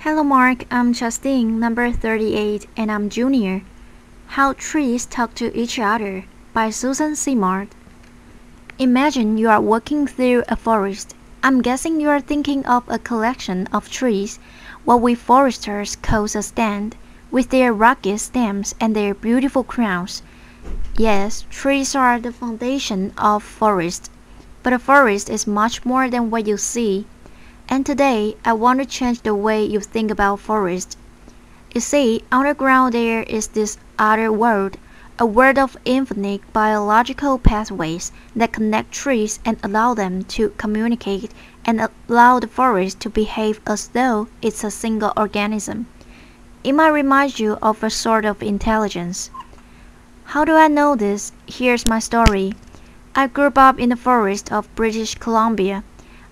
Hello Mark, I'm Chastine, number 38, and I'm junior. How Trees Talk to Each Other by Suzanne Simard. Imagine you are walking through a forest. I'm guessing you are thinking of a collection of trees, what we foresters call a stand, with their rugged stems and their beautiful crowns. Yes, trees are the foundation of forest, but a forest is much more than what you see. And today, I want to change the way you think about forest. You see, underground there is this other world, a world of infinite biological pathways that connect trees and allow them to communicate and allow the forest to behave as though it's a single organism. It might remind you of a sort of intelligence. How do I know this? Here's my story. I grew up in the forest of British Columbia.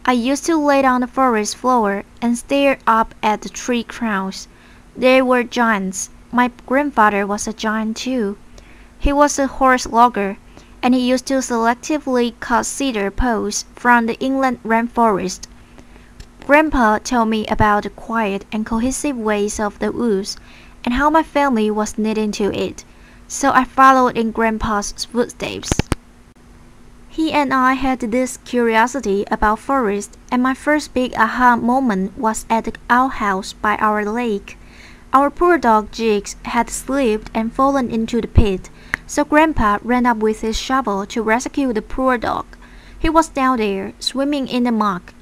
I used to lay on the forest floor and stare up at the tree crowns. They were giants. My grandfather was a giant too. He was a horse logger, and he used to selectively cut cedar poles from the inland rainforest. Grandpa told me about the quiet and cohesive ways of the woods and how my family was knit into it, so I followed in Grandpa's footsteps. He and I had this curiosity about forest, and my first big aha moment was at the outhouse by our lake. Our poor dog Jigs had slipped and fallen into the pit, so Grandpa ran up with his shovel to rescue the poor dog. He was down there, swimming in the muck.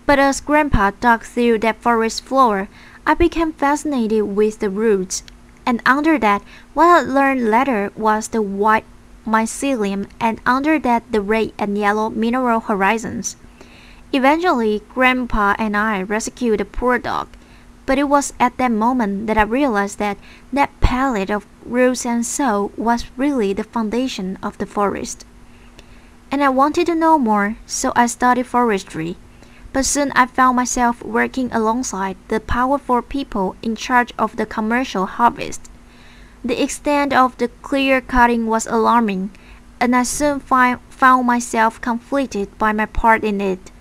But as Grandpa dug through that forest floor, I became fascinated with the roots, and under that, what I learned later was the white mycelium, and under that the red and yellow mineral horizons. Eventually, Grandpa and I rescued the poor dog, but it was at that moment that I realized that that palette of roots and soil was really the foundation of the forest. And I wanted to know more, so I studied forestry. But soon I found myself working alongside the powerful people in charge of the commercial harvest. The extent of the clear cutting was alarming, and I soon found myself conflicted by my part in it.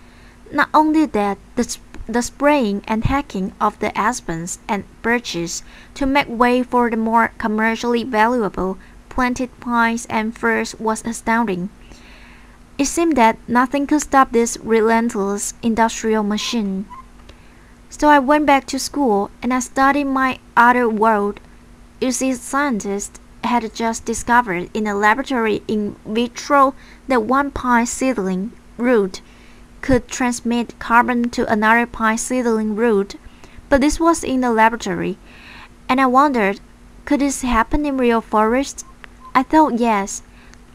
Not only that, the spraying and hacking of the aspens and birches to make way for the more commercially valuable planted pines and firs was astounding. It seemed that nothing could stop this relentless industrial machine. So I went back to school and I studied my other world. You see, scientists had just discovered in a laboratory in vitro that one pine seedling root could transmit carbon to another pine seedling root, but this was in the laboratory, and I wondered, could this happen in real forests? I thought yes.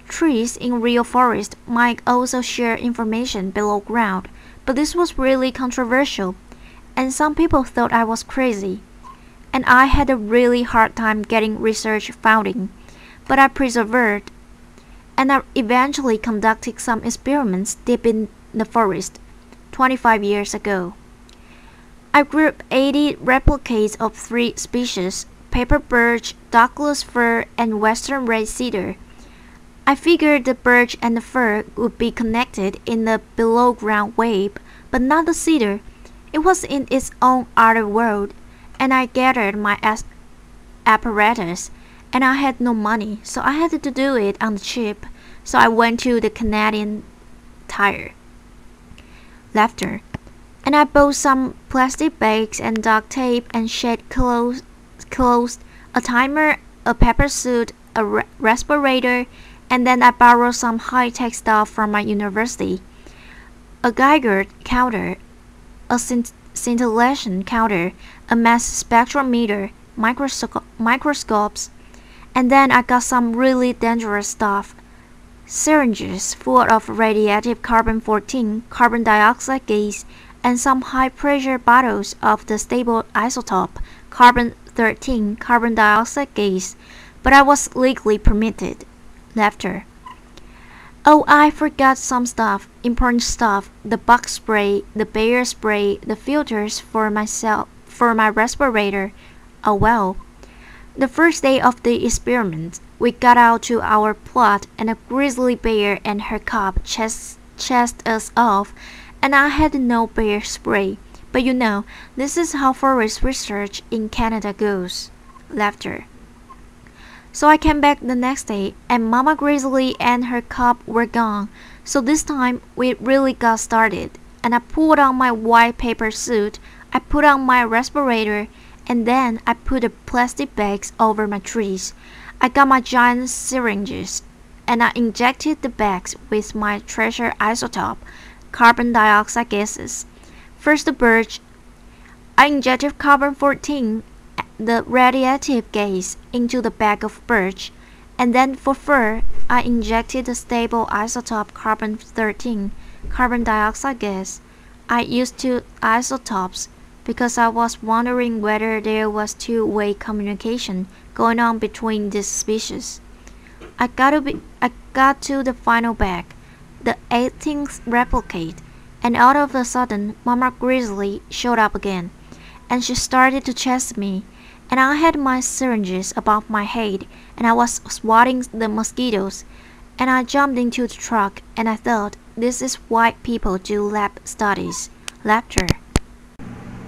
Trees in real forest might also share information below ground, but this was really controversial, and some people thought I was crazy. And I had a really hard time getting research funding, but I persevered, and I eventually conducted some experiments deep in the forest 25 years ago. I grew 80 replicates of 3 species: paper birch, Douglas fir, and western red cedar. I figured the birch and the fir would be connected in the below-ground web, but not the cedar. It was in its own other world, and I gathered my apparatus, and I had no money, so I had to do it on the cheap. So I went to the Canadian Tire. Laughter. And I bought some plastic bags and duct tape and shed clothes, a timer, a pepper suit, a respirator, and then I borrowed some high-tech stuff from my university. A Geiger counter, a scintillation counter, a mass spectrometer, microscopes, and then I got some really dangerous stuff. Syringes full of radioactive carbon-14, carbon dioxide gas, and some high-pressure bottles of the stable isotope, carbon-13, carbon dioxide gas, but I was legally permitted. Laughter. Oh, I forgot some stuff, important stuff, the bug spray, the bear spray, the filters for my respirator. Oh well. The first day of the experiment, we got out to our plot and a grizzly bear and her cub chased us off, and I had no bear spray, But you know, this is how forest research in Canada goes. Laughter. So I came back the next day, and Mama Grizzly and her cub were gone. So this time, we really got started. And I pulled on my white paper suit, I put on my respirator, and then I put the plastic bags over my trees. I got my giant syringes, and I injected the bags with my treasure isotope, carbon dioxide gases. First the birch, I injected carbon-14, the radiative gas, into the bag of birch, and then for fur, I injected the stable isotope carbon-13, carbon dioxide gas. I used two isotopes because I was wondering whether there was two-way communication going on between these species. I got to the final bag, the 18th replicate, and all of a sudden Mama Grizzly showed up again, and she started to chase me, and I had my syringes above my head, and I was swatting the mosquitoes, and I jumped into the truck, and I thought, this is why people do lab studies. Laughter.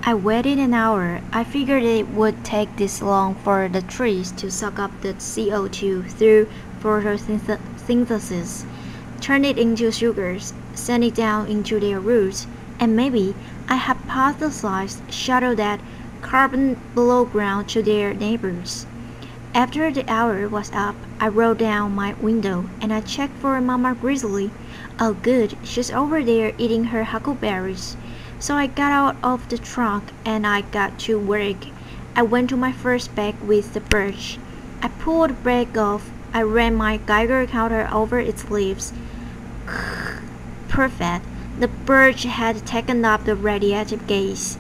I waited an hour. I figured it would take this long for the trees to suck up the CO2 through photosynthesis, turn it into sugars, send it down into their roots, and maybe I hypothesized shuttle that carbon below ground to their neighbors. After the hour was up, I rolled down my window and I checked for Mama Grizzly. Oh good, she's over there eating her huckleberries. So I got out of the truck and I got to work. I went to my first bag with the birch. I pulled the bag off. I ran my Geiger counter over its leaves. Perfect. The birch had taken up the radiative gas.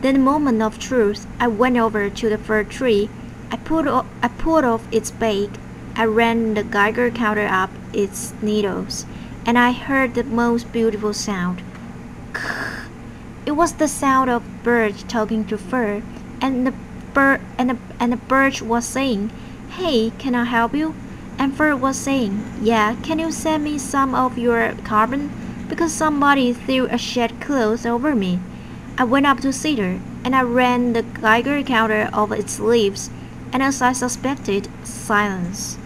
Then, the moment of truth, I went over to the fir tree. I pulled off its bag. I ran the Geiger counter up its needles, and I heard the most beautiful sound. It was the sound of birch talking to fir, and the birch was saying, "Hey, can I help you?" And fir was saying, "Yeah, can you send me some of your carbon? Because somebody threw a shed cloth over me." I went up to cedar, and I ran the Geiger counter over its leaves, and as I suspected, silence.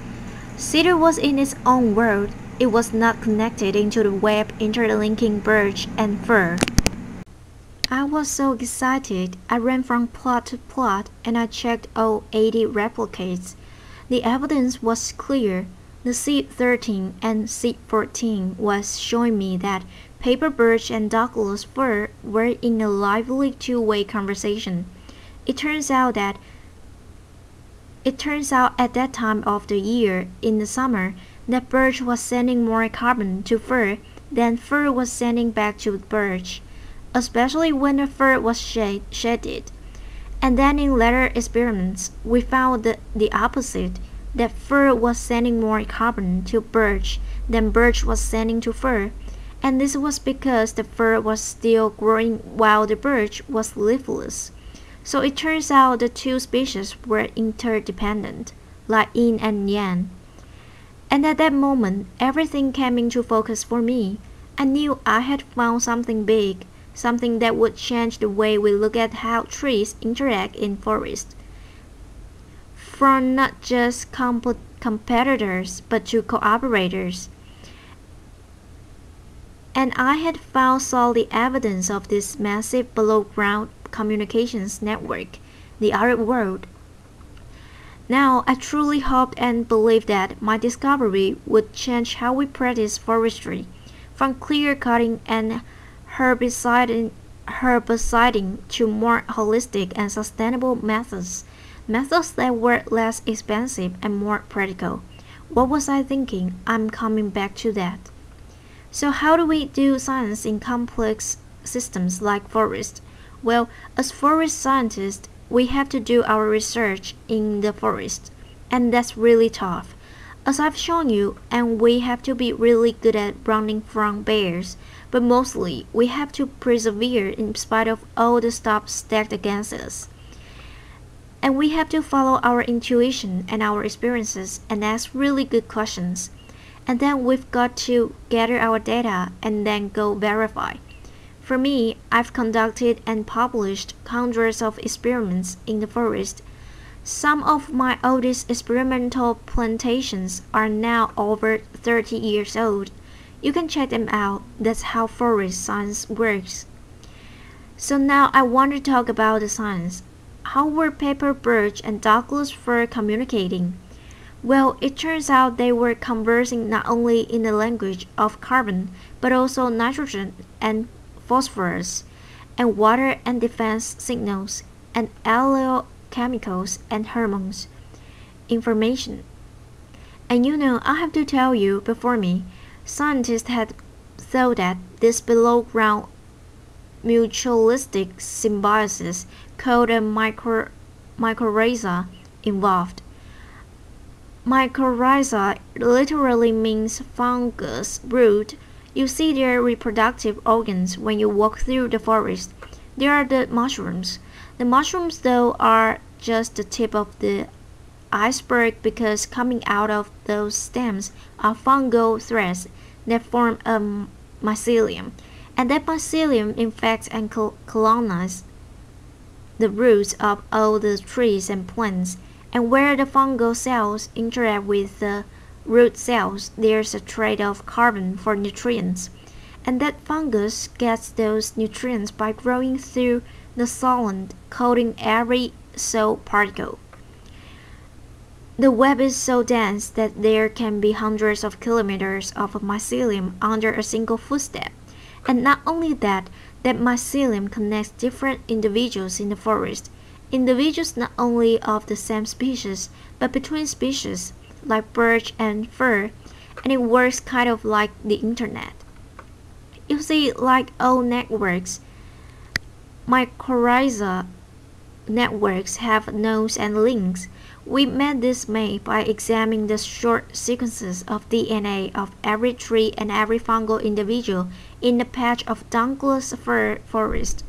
Cedar was in its own world. It was not connected into the web interlinking birch and fir. I was so excited, I ran from plot to plot, and I checked all 80 replicates. The evidence was clear. The C13 and C14 was showing me that paper birch and Douglas fir were in a lively two-way conversation. It turns out at that time of the year, in the summer, that birch was sending more carbon to fir than fir was sending back to birch, especially when the fir was shedded. And then in later experiments, we found the opposite, that fir was sending more carbon to birch than birch was sending to fir, and this was because the fir was still growing while the birch was leafless. So it turns out the two species were interdependent, like yin and yang. And at that moment, everything came into focus for me. I knew I had found something big, something that would change the way we look at how trees interact in forests. From not just competitors, but to cooperators. And I had found solid evidence of this massive below-ground communications network, the outer world. Now, I truly hoped and believed that my discovery would change how we practice forestry, from clear-cutting and herbiciding to more holistic and sustainable methods that were less expensive and more practical. What was I thinking? I'm coming back to that. So how do we do science in complex systems like forests? Well, as forest scientists, we have to do our research in the forest, and that's really tough. As I've shown you, and we have to be really good at running from bears, but mostly we have to persevere in spite of all the stuff stacked against us. And we have to follow our intuition and our experiences and ask really good questions. And then we've got to gather our data and then go verify. For me, I've conducted and published hundreds of experiments in the forest. Some of my oldest experimental plantations are now over 30 years old. You can check them out. That's how forest science works. So now I want to talk about the science. How were paper birch and Douglas fir communicating? Well, it turns out they were conversing not only in the language of carbon, but also nitrogen and phosphorus, and water and defense signals, and chemicals and hormones information. And I have to tell you before me, scientists had thought that this below ground mutualistic symbiosis called a mycorrhiza involved. Mycorrhiza literally means fungus root. You see their reproductive organs when you walk through the forest. They are the mushrooms. The mushrooms, though, are just the tip of the iceberg because coming out of those stems are fungal threads that form a mycelium. And that mycelium infects and colonizes the roots of all the trees and plants. And where the fungal cells interact with the root cells, there's a trade of carbon for nutrients. And that fungus gets those nutrients by growing through the solid, coating every soil particle. The web is so dense that there can be hundreds of kilometers of mycelium under a single footstep. And not only that, that mycelium connects different individuals in the forest. Individuals not only of the same species, but between species, like birch and fir, and it works kind of like the internet. You see, like all networks, mycorrhiza networks have nodes and links. We made this map by examining the short sequences of DNA of every tree and every fungal individual in the patch of Douglas fir forest.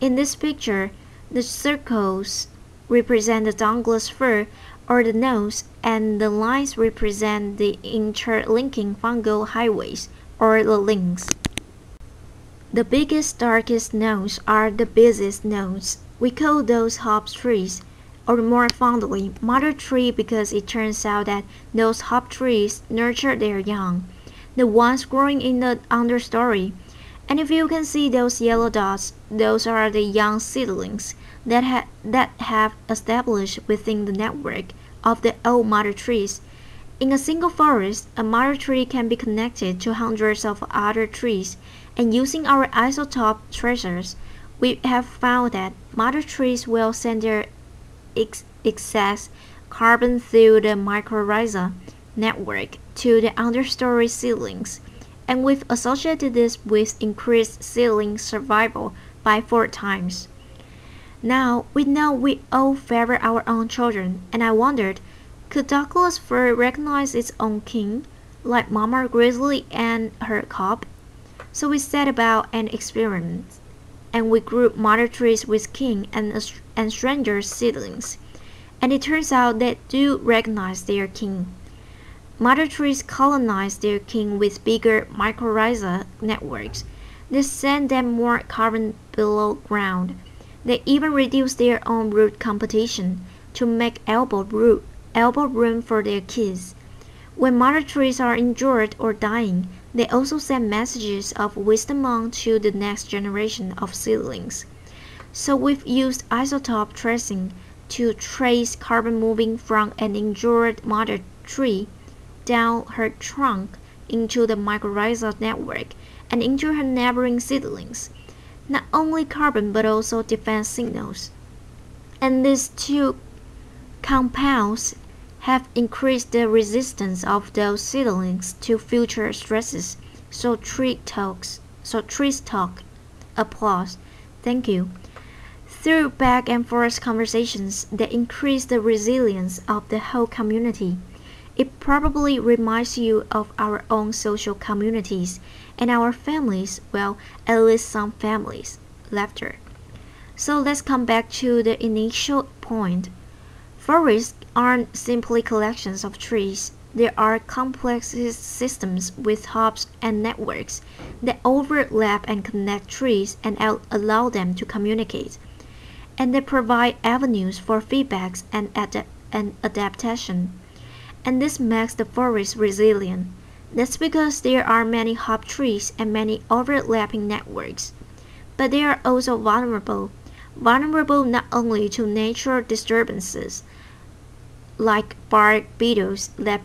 In this picture, the circles represent the Douglas fir or the nodes, and the lines represent the interlinking fungal highways or the links. The biggest, darkest nodes are the busiest nodes. We call those hop trees, or more fondly, mother tree, because it turns out that those hop trees nurture their young, the ones growing in the understory. And if you can see those yellow dots, those are the young seedlings that have established within the network of the old mother trees. In a single forest, a mother tree can be connected to hundreds of other trees, and using our isotope tracers, we have found that mother trees will send their excess carbon through the mycorrhiza network to the understory seedlings, and we've associated this with increased seedling survival by 4 times. Now we know we all favor our own children, and I wondered, could Douglas fir recognize its own king, like Mama Grizzly and her cub? So we set about an experiment, and we grouped mother trees with king and stranger seedlings, and it turns out they do recognize their king. Mother trees colonize their king with bigger mycorrhiza networks. They send them more carbon below ground. They even reduce their own root competition to make elbow room for their kids. When mother trees are injured or dying, they also send messages of wisdom on to the next generation of seedlings. So we've used isotope tracing to trace carbon moving from an injured mother tree down her trunk into the mycorrhiza network and into her neighboring seedlings. Not only carbon but also defense signals. And these two compounds have increased the resistance of those seedlings to future stresses. So trees talk. Applause. Thank you. Through back and forth conversations that increase the resilience of the whole community. It probably reminds you of our own social communities and our families, well, at least some families. Laughter. So let's come back to the initial point. Forests aren't simply collections of trees. There are complex systems with hubs and networks that overlap and connect trees and allow them to communicate, and they provide avenues for feedbacks and adaptation. And this makes the forest resilient. That's because there are many hub trees and many overlapping networks. But they are also vulnerable not only to natural disturbances, like bark beetles that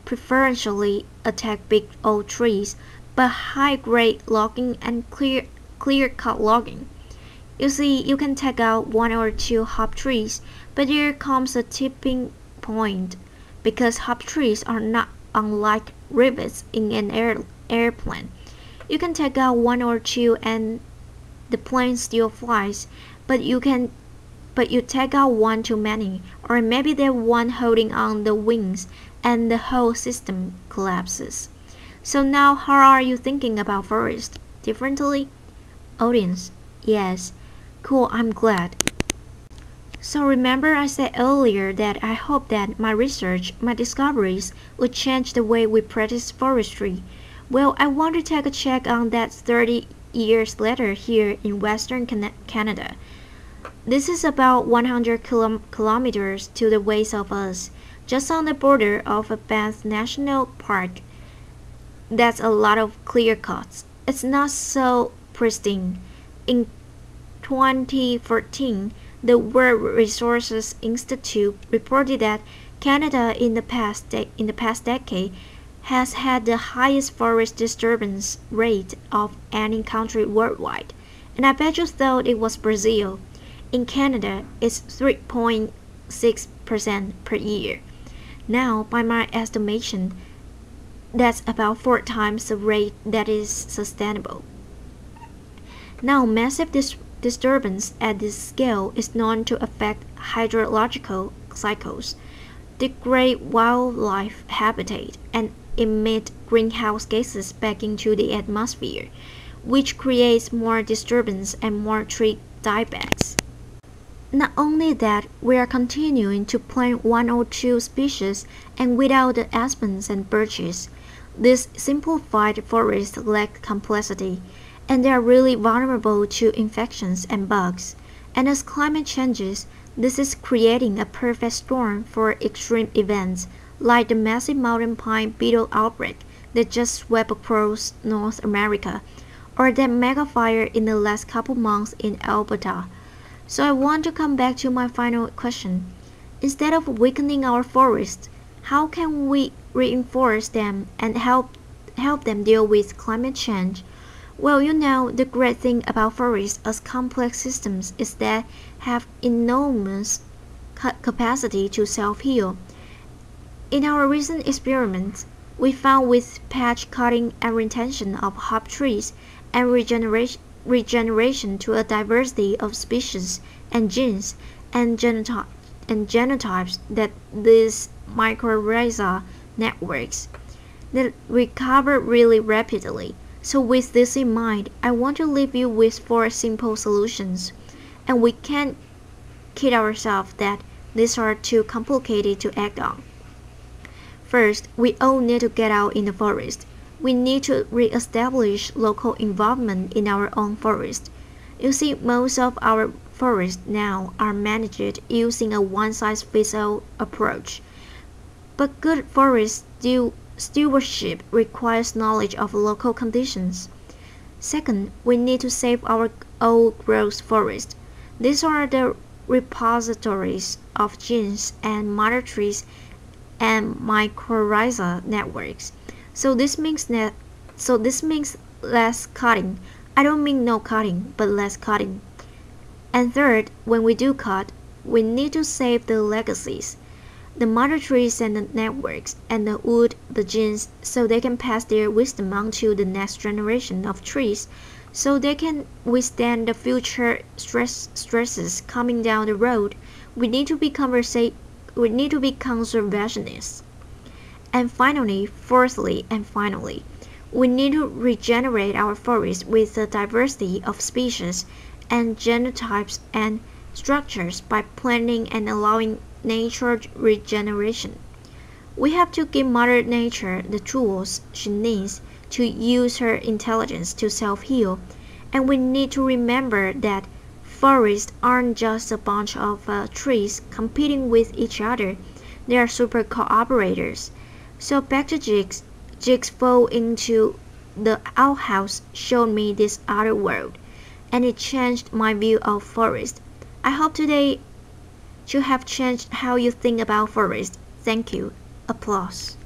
preferentially attack big old trees, but high-grade logging and clear-cut logging. You see, you can take out one or two hop trees, but there comes a tipping point, because hop trees are not unlike rivets in an airplane. You can take out one or two and the plane still flies, but you take out one too many, or maybe the one holding on the wings and the whole system collapses. So now how are you thinking about forest? Differently? Audience, yes. Cool, I'm glad. So remember I said earlier that I hope that my research, my discoveries, would change the way we practice forestry. Well, I want to take a check on that 30 years later here in Western Canada. This is about 100 kilometers to the west of us, just on the border of a Banff National Park. That's a lot of clear cuts. It's not so pristine. In 2014, the World Resources Institute reported that Canada in the past decade has had the highest forest disturbance rate of any country worldwide. And I bet you thought it was Brazil. In Canada, it's 3.6% per year. Now, by my estimation, that's about 4 times the rate that is sustainable. Now, massive disturbance at this scale is known to affect hydrological cycles, degrade wildlife habitat, and emit greenhouse gases back into the atmosphere, which creates more disturbance and more tree diebacks. Not only that, we are continuing to plant 1 or 2 species and weed out the aspens and birches. These simplified forests lack complexity, and they are really vulnerable to infections and bugs. And as climate changes, this is creating a perfect storm for extreme events, like the massive mountain pine beetle outbreak that just swept across North America, or that mega fire in the last couple months in Alberta. So I want to come back to my final question. Instead of weakening our forests, how can we reinforce them and help them deal with climate change? Well, the great thing about forests as complex systems is that have enormous capacity to self-heal. In our recent experiments, we found with patch cutting and retention of hop trees and regeneration to a diversity of species and genes and genotypes that these mycorrhiza networks that recover really rapidly. So with this in mind, I want to leave you with 4 simple solutions, and we can't kid ourselves that these are too complicated to act on. First, we all need to get out in the forest. We need to re-establish local involvement in our own forest. You see, most of our forests now are managed using a one-size-fits-all approach. But good forest stewardship requires knowledge of local conditions. Second, we need to save our old-growth forests. These are the repositories of genes and mother trees and mycorrhiza networks. So this means less cutting. I don't mean no cutting, but less cutting. And third, when we do cut, we need to save the legacies, the mother trees and the networks, and the wood, the genes, so they can pass their wisdom on to the next generation of trees, so they can withstand the future stresses coming down the road. We need to be conservationists. And fourthly and finally, we need to regenerate our forests with a diversity of species and genotypes and structures by planning and allowing natural regeneration. We have to give Mother Nature the tools she needs to use her intelligence to self-heal, and we need to remember that forests aren't just a bunch of trees competing with each other, they are super cooperators. So back to Jigs. Jigs fall into the outhouse showed me this other world, and it changed my view of forest. I hope today to have changed how you think about forest. Thank you. Applause.